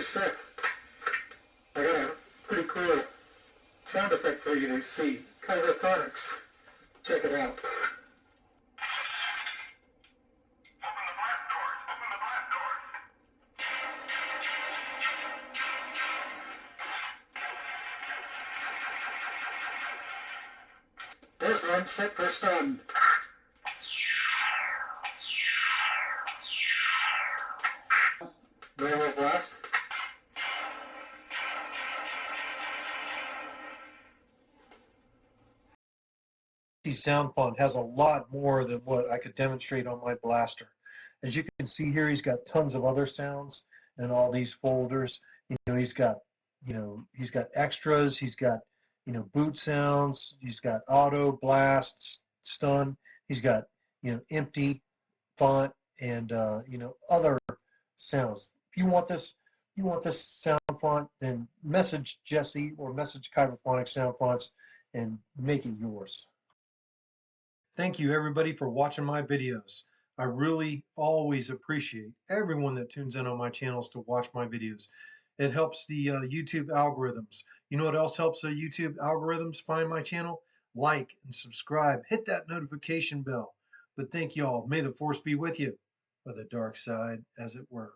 Sith. I got a pretty cool sound effect for you to see. Kyberphonics. Check it out. There's one set for stun. Railroad blast. Sound font has a lot more than what I could demonstrate on my blaster. As you can see here, he's got tons of other sounds in all these folders. He's got extras. He's got boot sounds. He's got auto, blast, stun. He's got empty font and other sounds. If you want this sound font, then message Jesse or message Kyberphonic Sound Fonts and make it yours. Thank you everybody for watching my videos. I really always appreciate everyone that tunes in on my channels to watch my videos. It helps the YouTube algorithms. You know what else helps the YouTube algorithms find my channel? Like and subscribe. Hit that notification bell. But thank you all. May the force be with you, or the dark side, as it were.